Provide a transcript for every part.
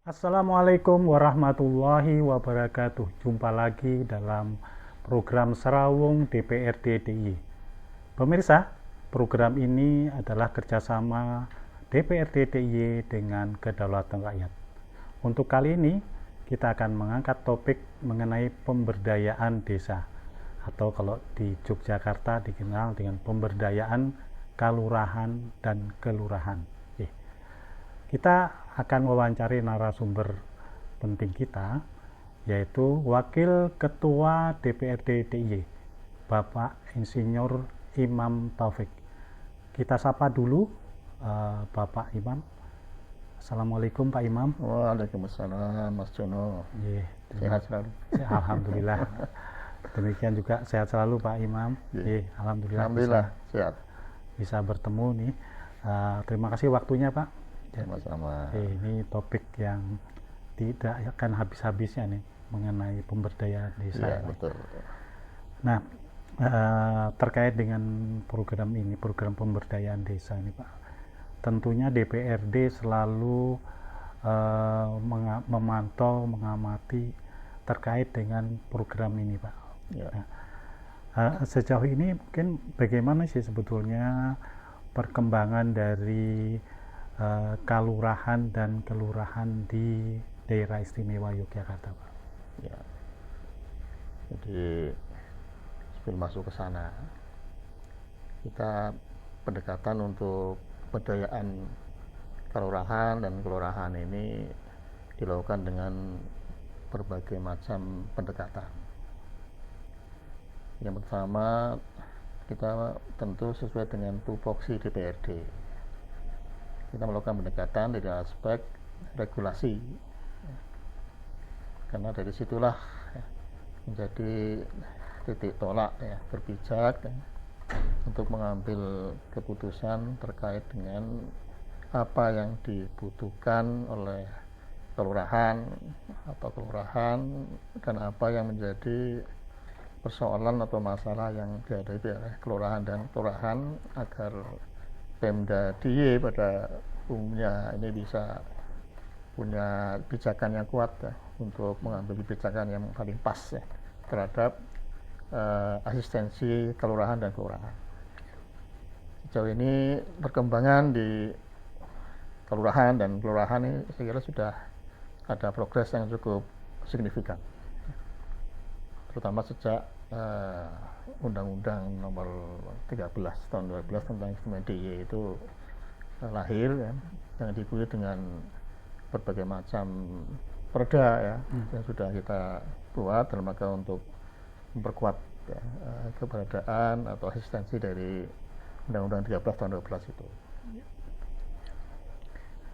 Assalamualaikum warahmatullahi wabarakatuh. Jumpa lagi dalam program Serawung DPRD DIY. Pemirsa, program ini adalah kerjasama DPRD DIY dengan Kedaulatan Rakyat. Untuk kali ini, kita akan mengangkat topik mengenai pemberdayaan desa, atau kalau di Yogyakarta dikenal dengan pemberdayaan kalurahan dan kelurahan. Kita akan wawancari narasumber penting kita, yaitu Wakil Ketua DPRD DIY, Bapak Insinyur Imam Taufik. Kita sapa dulu Bapak Imam. Assalamualaikum Pak Imam. Waalaikumsalam Mas Jono. Sehat selalu. Alhamdulillah. Demikian juga sehat selalu Pak Imam. Alhamdulillah sehat. Bisa bertemu nih. Terima kasih waktunya Pak. Sama-sama. Ini topik yang tidak akan habis-habisnya nih mengenai pemberdayaan desa. Iya, betul. Nah, terkait dengan program ini, program pemberdayaan desa ini Pak, tentunya DPRD selalu memantau, mengamati terkait dengan program ini Pak. Ya. Nah, sejauh ini mungkin bagaimana sih sebetulnya perkembangan dari kalurahan dan kelurahan di daerah istimewa Yogyakarta Pak? Ya. Jadi sebelum masuk ke sana, kita pendekatan untuk pemberdayaan kalurahan dan kelurahan ini dilakukan dengan berbagai macam pendekatan. Yang pertama, kita tentu sesuai dengan tupoksi DPRD. Kita melakukan pendekatan dari aspek regulasi, karena dari situlah menjadi titik tolak berpijak untuk mengambil keputusan terkait dengan apa yang dibutuhkan oleh kelurahan atau kelurahan dan apa yang menjadi persoalan atau masalah yang dihadapi oleh kelurahan dan kelurahan agar Pemda DIY pada umumnya ini bisa punya kebijakan yang kuat untuk mengambil kebijakan yang paling pas terhadap asistensi kelurahan dan kelurahan. Sejauh ini perkembangan di kelurahan dan kelurahan ini saya kira sudah ada progres yang cukup signifikan, terutama sejak Undang-Undang Nomor 13 Tahun 2012 tentang Instrumen DIY itu lahir yang diikuti dengan berbagai macam perda yang sudah kita buat dalam rangka untuk memperkuat keberadaan atau asistensi dari Undang-Undang 13 Tahun 2012 itu.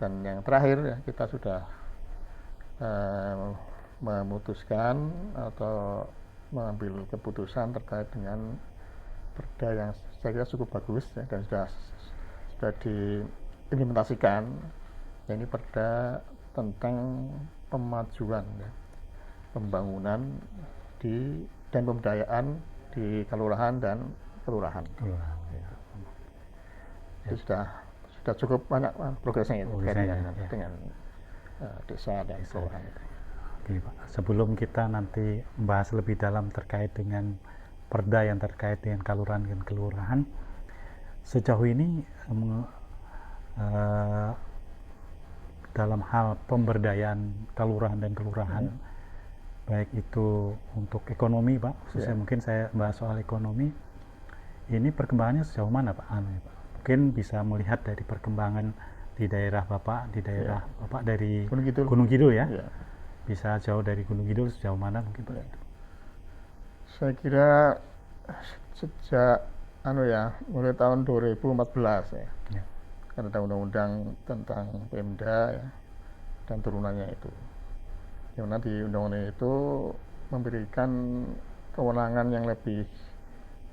Dan yang terakhir kita sudah memutuskan atau mengambil keputusan terkait dengan perda yang saya kira cukup bagus dan sudah diimplementasikan. Ini perda tentang pemajuan pembangunan dan pemberdayaan di kelurahan dan kelurahan. Itu sudah cukup banyak progresnya dengan desa dan kelurahan. Oke, Pak. Sebelum kita nanti membahas lebih dalam terkait dengan perda yang terkait dengan kalurahan dan kelurahan, sejauh ini dalam hal pemberdayaan kalurahan dan kelurahan, baik itu untuk ekonomi Pak, khususnya mungkin saya bahas soal ekonomi, ini perkembangannya sejauh mana Pak? Mungkin bisa melihat dari perkembangan di daerah Bapak, Bapak dari Gunung Kidul ya. Bisa jauh dari Gunung Kidul sejauh mana mungkin Pak? Saya kira sejak mulai tahun 2014 karena ada undang-undang tentang Pemda dan turunannya itu. Yang mana di undang-undang itu memberikan kewenangan yang lebih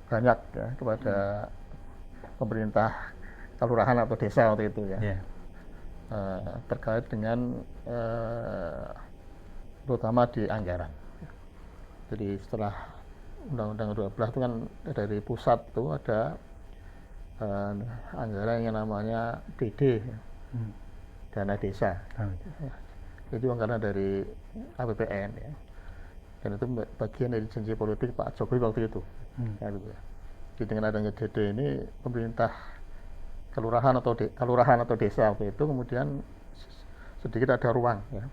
banyak kepada pemerintah kelurahan atau desa waktu itu terkait dengan terutama di anggaran. Jadi setelah Undang-Undang 12 itu kan dari pusat itu ada anggaran yang namanya DD, dana desa. itu anggaran dari APBN ya. Dan itu bagian dari janji politik Pak Jokowi waktu itu. Ya, gitu ya. Jadi dengan adanya DD ini pemerintah kelurahan atau desa waktu itu kemudian sedikit ada ruang ya.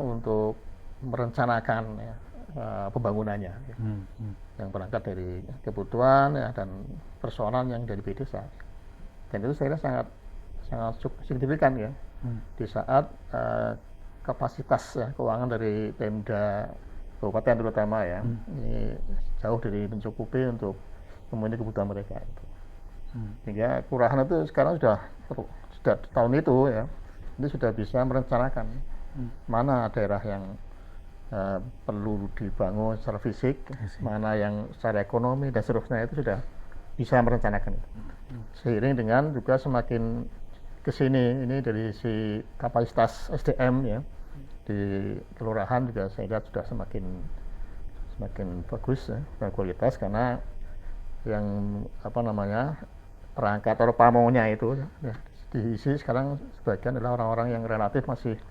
Untuk merencanakan ya, pembangunannya ya. Yang berangkat dari kebutuhan ya, dan persoalan yang dari desa. Dan itu saya kira sangat signifikan ya. Di saat kapasitas ya, keuangan dari Pemda Kabupaten terutama ya, ini jauh dari mencukupi untuk memenuhi kebutuhan mereka itu. Sehingga kelurahan itu sekarang sudah tahun itu ya, ini sudah bisa merencanakan mana daerah yang perlu dibangun secara fisik, mana yang secara ekonomi dan seterusnya, itu sudah bisa merencanakan itu. Seiring dengan juga semakin kesini ini dari si kapasitas SDM ya di kelurahan juga saya lihat sudah semakin bagus ya, berkualitas, karena yang perangkat atau pamongnya itu ya, diisi sekarang sebagian adalah orang-orang yang relatif masih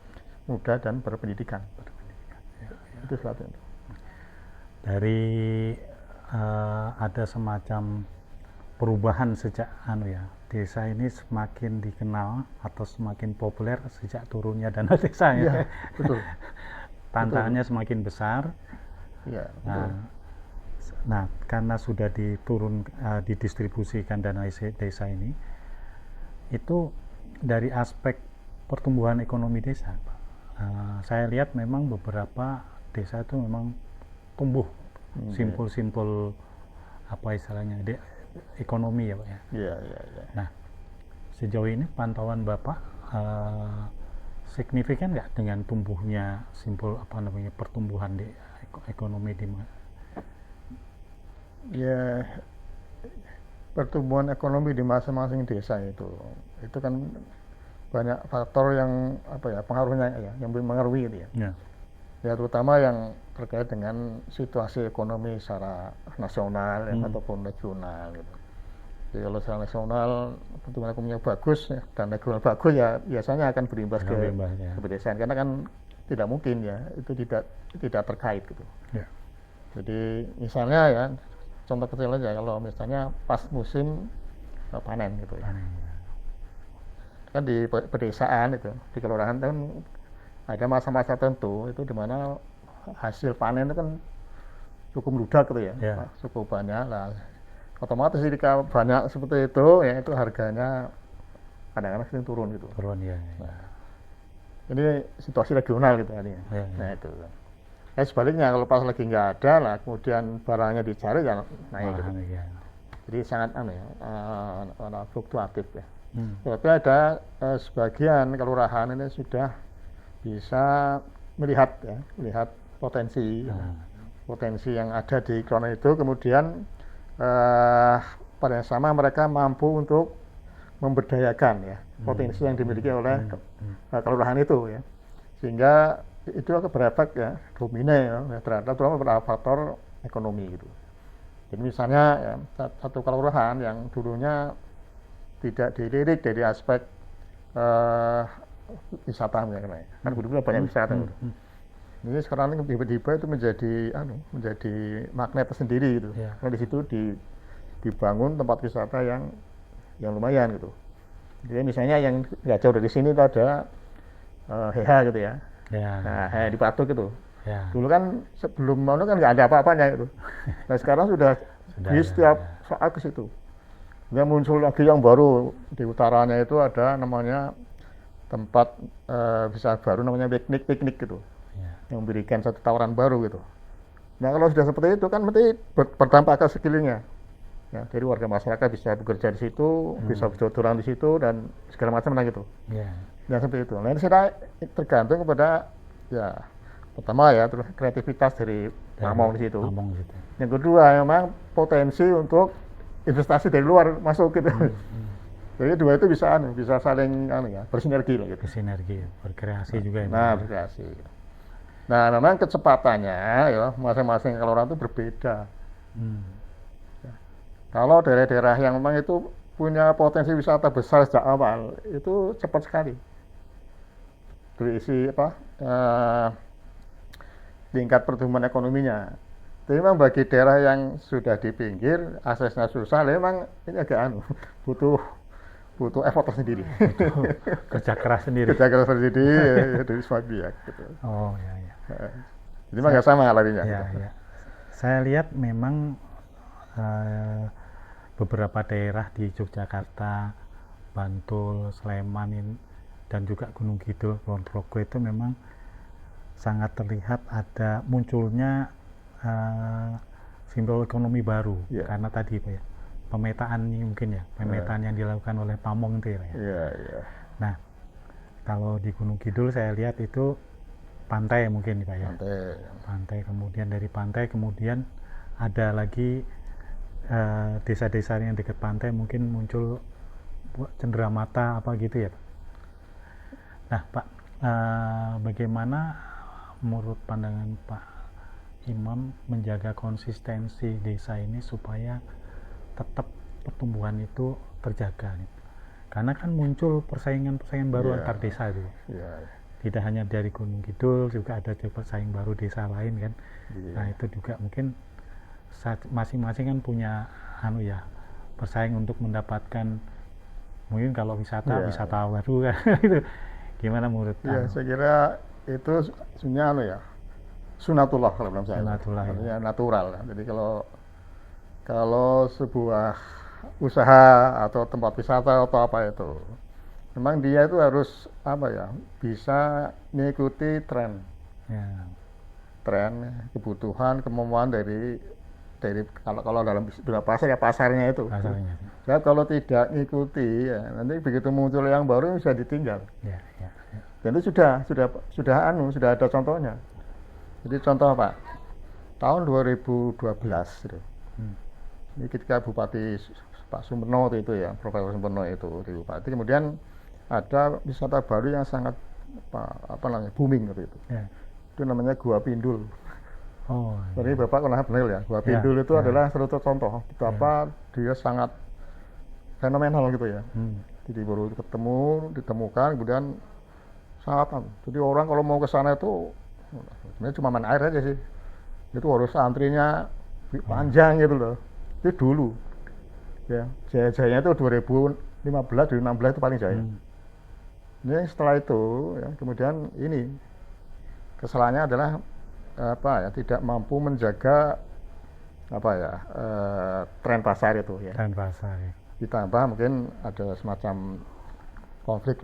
muda dan berpendidikan. Itu suatu dari ada semacam perubahan sejak desa ini semakin dikenal atau semakin populer sejak turunnya dana desa ya. Betul. Tantangannya semakin besar. Ya, nah karena sudah didistribusikan dana desa ini, itu dari aspek pertumbuhan ekonomi desa, saya lihat memang beberapa desa itu memang tumbuh simpul-simpul apa istilahnya ekonomi ya Pak ya. Iya. Nah sejauh ini pantauan Bapak signifikan nggak dengan tumbuhnya simpul pertumbuhan di ekonomi di ya, pertumbuhan ekonomi di masing-masing desa itu kan banyak faktor yang pengaruhnya ya, yang mengaruhi gitu ya. Ya terutama yang terkait dengan situasi ekonomi secara nasional ataupun regional gitu. Jadi kalau secara nasional pertumbuhan ekonominya bagus ya, dan regional bagus ya, biasanya akan berimbas ke pedesaan, karena kan tidak mungkin ya itu tidak terkait gitu. Ya. Jadi misalnya ya, contoh kecil aja, kalau misalnya pas musim panen gitu ya. Kan di pedesaan itu, di kelurahan kan ada masa-masa tertentu itu di mana hasil panen itu kan cukup meludak gitu ya, cukup banyak lah. Otomatis jika banyak seperti itu ya, itu harganya kadang-kadang sering turun gitu. Ya. Nah, ini situasi regional gitu artinya. Nah itu. Sebaliknya kalau pas lagi nggak ada lah, kemudian barangnya dicari ya naik gitu. Jadi sangat fluktuatif ya. Tapi ada sebagian kelurahan ini sudah bisa melihat potensi yang ada di kelurahan itu, kemudian pada yang sama mereka mampu untuk memberdayakan ya potensi yang dimiliki oleh kelurahan itu ya, sehingga itu akan berefek ya domino ya, terhadap faktor ekonomi gitu. Jadi misalnya ya, satu kelurahan yang dulunya tidak dilirik dari aspek wisata misalnya, kan dulu banyak wisata. Ini sekarang ini tiba-tiba itu menjadi magnet tersendiri gitu. Karena di situ dibangun tempat wisata yang lumayan gitu. Jadi misalnya yang nggak jauh dari sini itu ada Heha gitu ya. Nah, Heha di Patuk gitu. Dulu kan sebelum kan nggak ada apa-apanya gitu. Nah sekarang sudah di setiap saat ke situ. Kemudian muncul lagi yang baru di utaranya, itu ada namanya tempat wisata baru namanya piknik gitu. Yang memberikan satu tawaran baru gitu. Nah kalau sudah seperti itu kan berarti berdampak ke sekelilingnya. Ya, jadi warga masyarakat bisa bekerja di situ, bisa berjualan di situ dan segala macam gitu. Nah seperti itu. Nah ini saya tergantung kepada ya pertama ya terus kreativitas dari pamong di situ. Yang kedua memang potensi untuk investasi dari luar masuk gitu. Jadi dua itu bisa saling bersinergi lah gitu. Bersinergi, berkreasi juga. Nah berkreasi. Nah memang kecepatannya ya masing-masing kelurahan itu berbeda. Kalau daerah-daerah yang memang itu punya potensi wisata besar sejak awal, itu cepat sekali. berisi tingkat pertumbuhan ekonominya. Tapi memang bagi daerah yang sudah di pinggir, aksesnya susah, memang ini agak butuh effort tersendiri. Kerja keras sendiri. Kerja keras sendiri ya, dari semua pihak. Gitu. Oh ya ya. Jadi memang nggak sama larinya. Ya Gitu. ya. Saya lihat memang beberapa daerah di Yogyakarta, Bantul, Sleman dan juga Gunung Kidul, Kulon Progo itu memang sangat terlihat ada munculnya simbol ekonomi baru karena tadi Pak ya, pemetaan ini mungkin ya, pemetaan yang dilakukan oleh Pamong itu ya. Nah, kalau di Gunung Kidul saya lihat itu pantai mungkin Pak ya. Pantai, kemudian dari pantai kemudian ada lagi desa-desa yang dekat pantai mungkin muncul cenderamata apa gitu ya Pak. Nah Pak, bagaimana menurut pandangan Pak Imam menjaga konsistensi desa ini supaya tetap pertumbuhan itu terjaga gitu. Karena kan muncul persaingan baru antar desa itu. Tidak hanya dari Gunung Kidul, juga ada persaing baru desa lain kan. Nah itu juga mungkin masing-masing kan punya bersaing untuk mendapatkan mungkin kalau wisata baru kan itu gimana menurut saya kira itu sebenarnya sunatullah kalau menurut saya. Artinya natural. Jadi kalau sebuah usaha atau tempat wisata atau apa itu, memang dia itu harus bisa mengikuti tren, kebutuhan, kemampuan dari kalau dalam pasar ya pasarnya itu. Ya, kalau tidak mengikuti nanti begitu muncul yang baru bisa ditinggal. Dan itu sudah ada contohnya. Jadi contoh Pak, tahun 2012 gitu. Ini ketika Bupati Pak Sumerno itu ya, Profesor Sumerno itu di Bupati, kemudian ada wisata baru yang sangat booming gitu itu. Itu namanya Gua Pindul. Jadi Bapak pernah benar ya, Gua Pindul itu adalah satu contoh betapa dia sangat fenomenal gitu ya. Jadi baru ditemukan, kemudian sangat. Jadi orang kalau mau ke sana itu sebenarnya cuma main air aja sih. Itu harus antrinya panjang gitu loh. Itu dulu. Ya, jaya-jayanya itu 2015, 2016 itu paling jaya. Ini setelah itu ya, kemudian ini kesalahannya adalah tidak mampu menjaga tren pasar itu ya. Tren pasar ya. Ditambah mungkin ada semacam konflik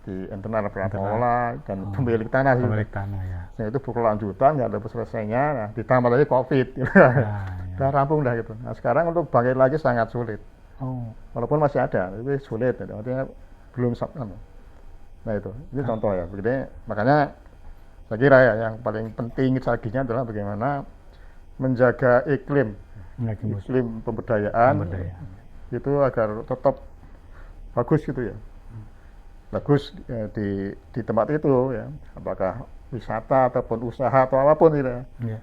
di internal pengelola dan pemilik tanah. Nah, itu berkelanjutan, nggak ada selesainya. Nah, ditambah lagi COVID, udah rampung dah gitu. Nah, sekarang untuk bangkit lagi sangat sulit. Walaupun masih ada, tapi sulit. Artinya belum sampai. Nah itu, ini contoh ya. Begini, makanya saya kira ya yang paling penting strateginya adalah bagaimana menjaga iklim pemberdayaan itu agar tetap bagus gitu ya. Bagus di tempat itu ya, apakah wisata ataupun usaha atau apapun gitu ya.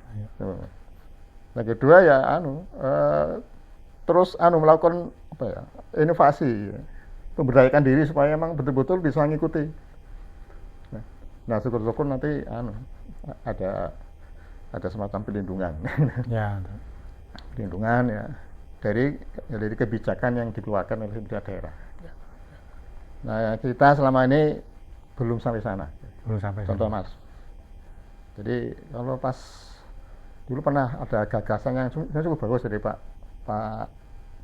Nah kedua ya terus melakukan inovasi ya. Memberdayakan diri supaya memang betul-betul bisa mengikuti. Nah syukur-syukur nanti ada semacam pelindungan. Pelindungan ya dari kebijakan yang dikeluarkan oleh pemerintah daerah. Nah, kita selama ini belum sampai sana. Contoh Mas. Jadi kalau pas dulu pernah ada gagasan yang cukup bagus dari Pak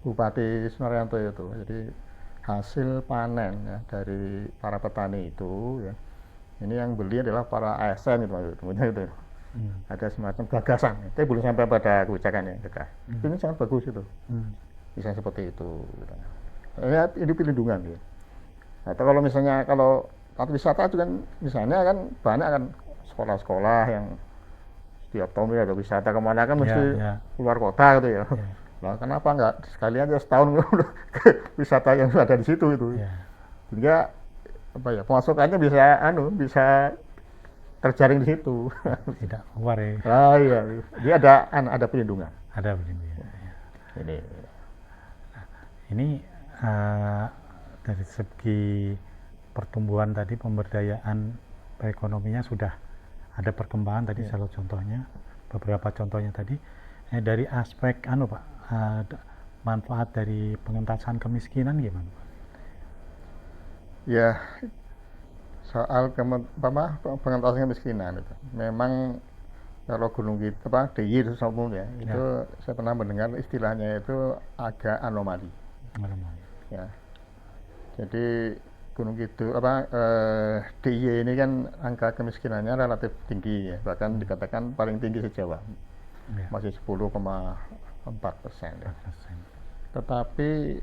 Bupati Sunaryanto itu. Jadi hasil panen ya, dari para petani itu ya. Ini yang beli adalah para ASN itu. Ada semacam gagasan. Tapi belum sampai pada kebijakan ya. Ini sangat bagus itu. Bisa seperti itu. Ya, ini pelindungan ya. Atau kalau misalnya kalau wisata itu kan misalnya kan banyak kan sekolah-sekolah yang setiap tahun ada wisata kemana kan mesti keluar kota gitu ya. Nah kenapa enggak sekalian aja setahun wisata yang ada di situ itu. Sehingga pemasukannya bisa terjaring di situ. Tidak keluar ya. Iya. Jadi ada pelindungan. Ada pelindungan. Ini dari segi pertumbuhan tadi, pemberdayaan ekonominya sudah ada perkembangan tadi salah contohnya, beberapa contohnya tadi. Dari aspek Pak, manfaat dari pengentasan kemiskinan gimana Pak? Ya, soal pengentasan kemiskinan itu memang kalau Gunung Kidul DIY itu umumnya itu saya pernah mendengar istilahnya itu agak anomali. Ya, jadi Gunung Kidul DIY ini kan angka kemiskinannya relatif tinggi ya, bahkan dikatakan paling tinggi se-Jawa, masih 10,4%. Ya. Tetapi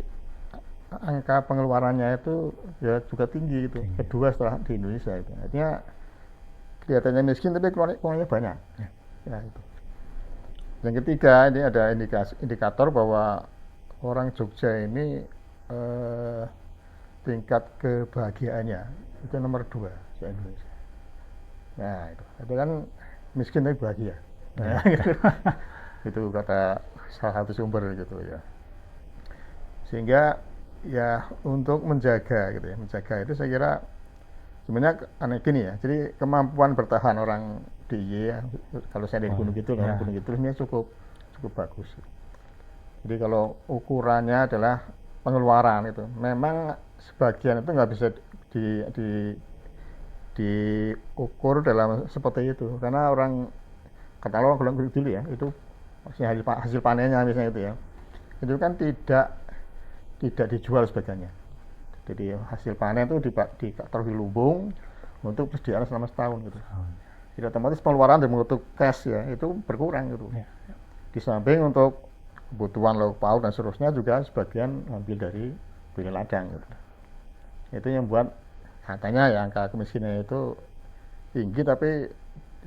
angka pengeluarannya itu ya juga tinggi gitu, kedua setelah di Indonesia itu. Artinya kelihatannya miskin tapi keluarnya banyak. Ya itu. Yang ketiga, ini ada indikator bahwa orang Jogja ini tingkat kebahagiaannya itu nomor 2 di Indonesia. Nah itu kan miskin tapi bahagia. Nah, itu kata salah satu sumber gitu ya. Sehingga ya untuk menjaga gitu ya, menjaga itu saya kira sebenarnya aneh gini ya. Jadi kemampuan bertahan orang DIY ya, kalau saya dari Gunung Kidul, Gunung Kidul ini cukup bagus. Jadi kalau ukurannya adalah pengeluaran itu, memang sebagian itu nggak bisa diukur dalam seperti itu, karena orang kalau Gunung Kidul ya itu hasil panennya misalnya itu kan tidak dijual sebagainya. Jadi hasil panen itu ditaruh di lumbung untuk persediaan selama setahun gitu. Jadi otomatis pengeluaran dan untuk cash ya itu berkurang gitu. Di samping untuk kebutuhan lauk pauk dan seterusnya juga sebagian ambil dari beli ladang gitu. Itu yang buat katanya ya angka kemiskinan itu tinggi tapi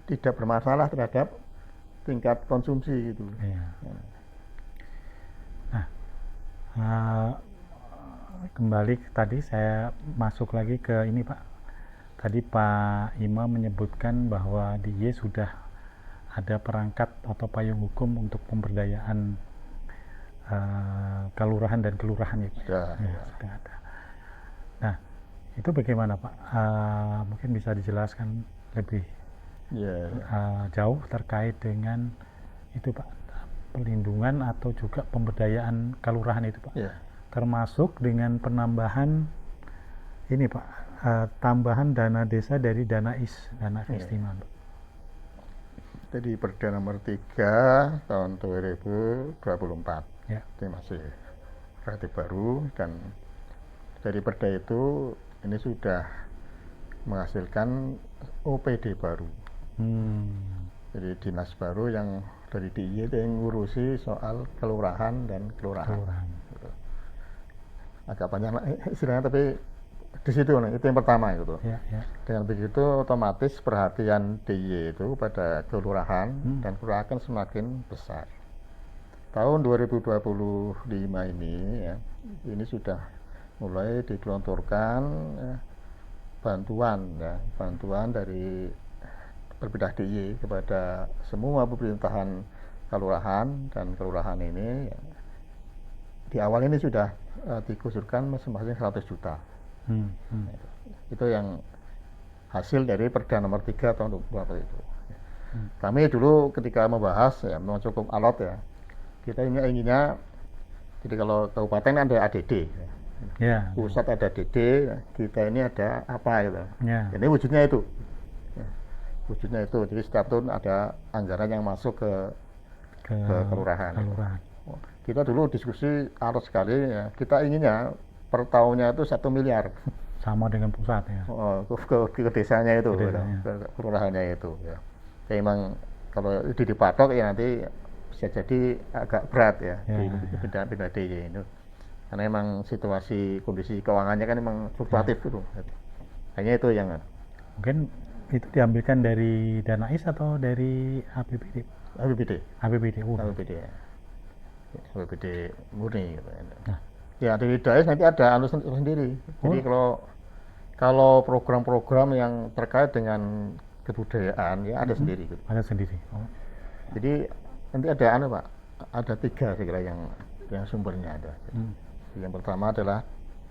tidak bermasalah terhadap tingkat konsumsi gitu. Kembali tadi saya masuk lagi ke ini Pak. Tadi Pak Ima menyebutkan bahwa di Y sudah ada perangkat atau payung hukum untuk pemberdayaan kelurahan dan kelurahan ya Pak. Sudah ada. Nah itu bagaimana Pak? Mungkin bisa dijelaskan lebih jauh terkait dengan itu Pak, pelindungan atau juga pemberdayaan kelurahan itu Pak. Termasuk dengan penambahan ini Pak, tambahan dana desa dari dana keistimewaan. Jadi Perda nomor 3 tahun 2024 ini masih relatif baru, dan dari Perda itu ini sudah menghasilkan OPD baru. Jadi dinas baru yang dari DIY itu yang ngurusi soal kelurahan dan kelurahan. Gitu. Agak panjang istilahnya, tapi di situ itu yang pertama gitu. Dengan begitu otomatis perhatian DIY itu pada kelurahan dan kelurahan akan semakin besar. Tahun 2025 ini ya, ini sudah mulai digelontorkan bantuan dari Perpidah DIY kepada semua pemerintahan kelurahan, dan kelurahan ini ya, di awal ini sudah dikusurkan masing-masing 100 juta. Itu yang hasil dari Perda nomor 3 tahun 2020 itu. Kami dulu ketika membahas ya memang cukup alot ya. Kita inginnya, jadi kalau kabupaten ada ADD, pusat ada DD, kita ini ada apa gitu. Ini wujudnya itu. Jadi setiap tahun ada anggaran yang masuk ke kelurahan. Kita dulu diskusi alot sekali ya. Kita inginnya per tahunnya itu 1 miliar. Sama dengan pusat ya. Ke desanya itu, ke kelurahannya itu. Ya. Jadi memang kalau itu dipatok ya nanti bisa jadi agak berat ya, di pindah DIY itu. Karena memang situasi kondisi keuangannya kan memang fluktuatif gitu. Hanya itu yang mungkin itu diambilkan dari dana IS atau dari APBD? APBD murni gitu. Ya dari DAIS nanti ada anu sendiri. Jadi kalau program-program yang terkait dengan kebudayaan ya ada sendiri gitu. Ada sendiri. Jadi nanti ada anu Pak, ada 3 saya kira yang sumbernya ada. Yang pertama adalah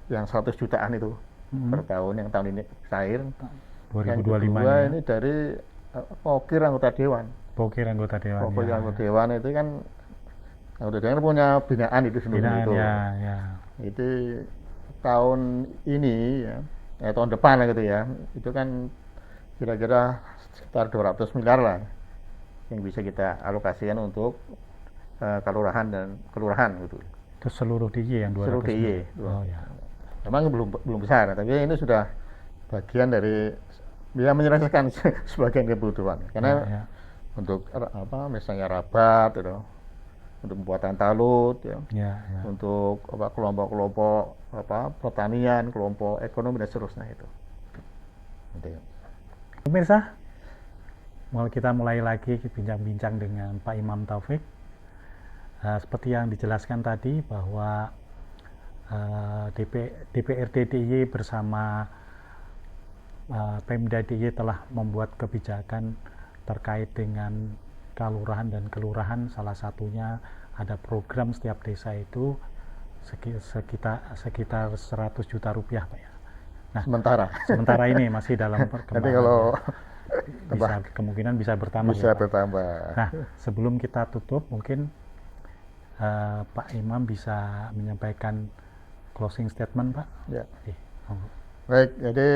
yang 100 jutaan itu per tahun, yang tahun ini cair. Yang 2025 kedua ya. ini dari Pokir anggota dewan. Pokir anggota dewan Pokir ya. anggota dewan itu kan anggota dewan punya binaan itu sendiri Binaan itu. ya, ya. Itu tahun ini ya, tahun depan lah gitu ya. Itu kan kira-kira sekitar 200 miliar lah yang bisa kita alokasikan untuk kelurahan dan kelurahan gitu. Itu seluruh DIY yang 200 Seluruh DIY. miliar. Oh ya. Memang belum besar, tapi ini sudah bagian dari bisa menyelesaikan sebagian kebutuhan. Karena Ya. untuk misalnya rabat, gitu, untuk pembuatan talut, ya, Ya. untuk kelompok-kelompok pertanian, kelompok ekonomi dan seterusnya itu. Gitu. Pemirsa, kita mulai lagi bincang-bincang dengan Pak Imam Taufik. Seperti yang dijelaskan tadi bahwa DPRD DIY bersama Pemda DIY telah membuat kebijakan terkait dengan kelurahan dan kelurahan. Salah satunya ada program setiap desa itu sekitar 100 juta rupiah, Pak ya. Nah, sementara ini masih dalam perkembangan. Nanti kalau kemungkinan bisa bertambah. Bisa ya, Pak? bertambah. Nah, sebelum kita tutup, mungkin Pak Imam bisa menyampaikan closing statement, Pak. Ya. Baik, jadi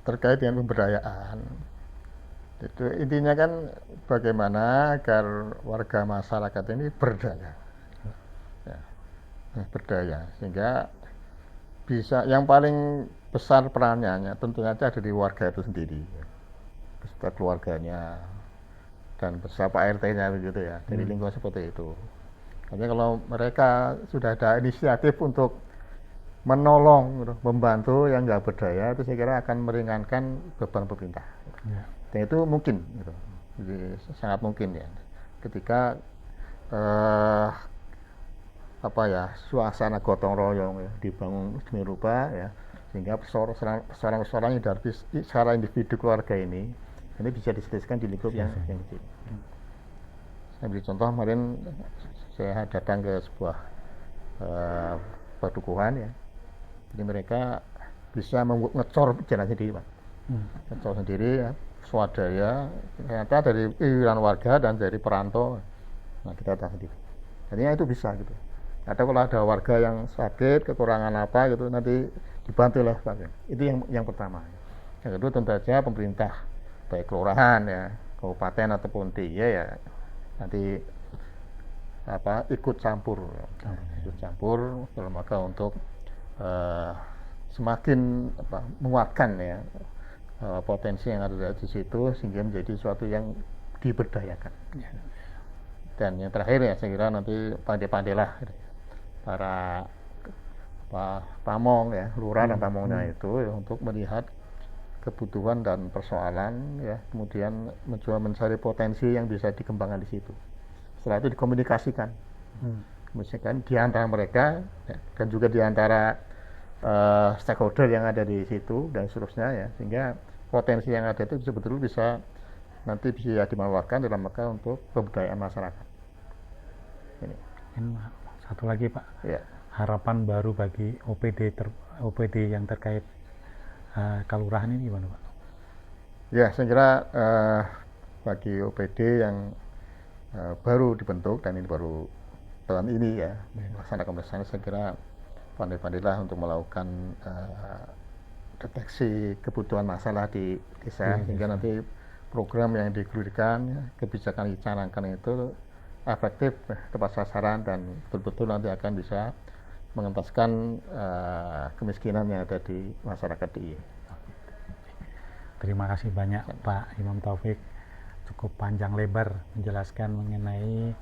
terkait dengan pemberdayaan, itu intinya kan bagaimana agar warga masyarakat ini berdaya, ya, berdaya, sehingga bisa, yang paling besar perannya tentu saja ada di warga itu sendiri, beserta keluarganya dan beserta Pak RT-nya begitu ya, dari lingkungan seperti itu. Jadi kalau mereka sudah ada inisiatif untuk menolong, membantu yang nggak berdaya, itu saya kira akan meringankan beban pemerintah. Ya. Dan itu mungkin, gitu. Jadi, sangat mungkin ya. Ketika suasana gotong royong ya, dibangun sedemikian rupa ya, sehingga persoalan-persoalan yang dari secara individu keluarga ini bisa diselesaikan di lingkup yang kecil. Saya beri contoh, kemarin saya datang ke sebuah padukuhan ya. Jadi mereka bisa ngecor jalan sendiri, Pak. Ngecor sendiri ya, swadaya, ternyata dari iuran warga dan dari perantau. Nah, kita tahu sendiri. Jadinya itu bisa gitu. Atau kalau ada warga yang sakit, kekurangan apa gitu, nanti dibantu lah, Pak. Itu yang pertama. Yang kedua tentu saja pemerintah, baik kelurahan ya, kabupaten ataupun DIY ya, nanti ikut campur dalam rangka untuk semakin menguatkan ya potensi yang ada di situ, sehingga menjadi sesuatu yang diberdayakan. Ya. Dan yang terakhir ya, saya kira nanti pandai-pandailah para pamong ya, lurah dan pamongnya itu ya, untuk melihat kebutuhan dan persoalan ya, kemudian mencoba mencari potensi yang bisa dikembangkan di situ. Setelah itu dikomunikasikan, misalkan di antara mereka ya, dan juga di antara stakeholder yang ada di situ dan seterusnya ya, sehingga potensi yang ada itu betul-betul bisa nanti bisa dimanfaatkan dalam rangka untuk pemberdayaan masyarakat. Ini. Satu lagi, Pak. Ya. Harapan baru bagi OPD yang terkait kelurahan ini gimana, Pak? Ya, saya kira bagi OPD yang baru dibentuk dan ini baru tahun ini ya, melaksanakan pesan, saya kira pandai-pandailah untuk melakukan deteksi kebutuhan masalah di desa, sehingga nanti program yang digulirkan, ya, kebijakan yang dicanangkan itu efektif, tepat sasaran, dan betul-betul nanti akan bisa mengentaskan kemiskinan yang ada di masyarakat DIY. Terima kasih banyak Pak Imam Taufik, cukup panjang lebar menjelaskan mengenai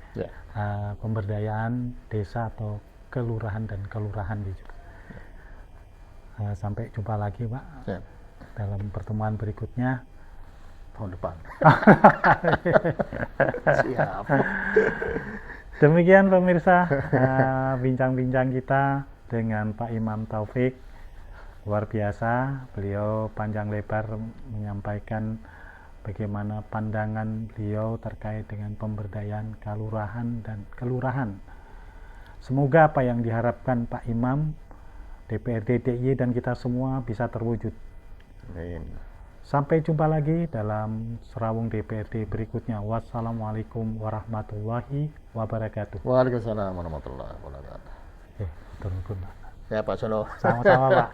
pemberdayaan desa atau kelurahan dan kelurahan juga. Sampai jumpa lagi, Pak. Ya. Dalam pertemuan berikutnya tahun depan. Siap. Demikian pemirsa bincang-bincang kita dengan Pak Imam Taufik. Luar biasa, beliau panjang lebar menyampaikan bagaimana pandangan beliau terkait dengan pemberdayaan kelurahan dan kelurahan. Semoga apa yang diharapkan Pak Imam DPRD DIY dan kita semua bisa terwujud. Amin. Sampai jumpa lagi dalam Serawung DPRD berikutnya. Wassalamualaikum warahmatullahi wabarakatuh. Waalaikumsalam warahmatullahi wabarakatuh. Turun, Pak. Ya Pak Solo. Sama-sama, Pak.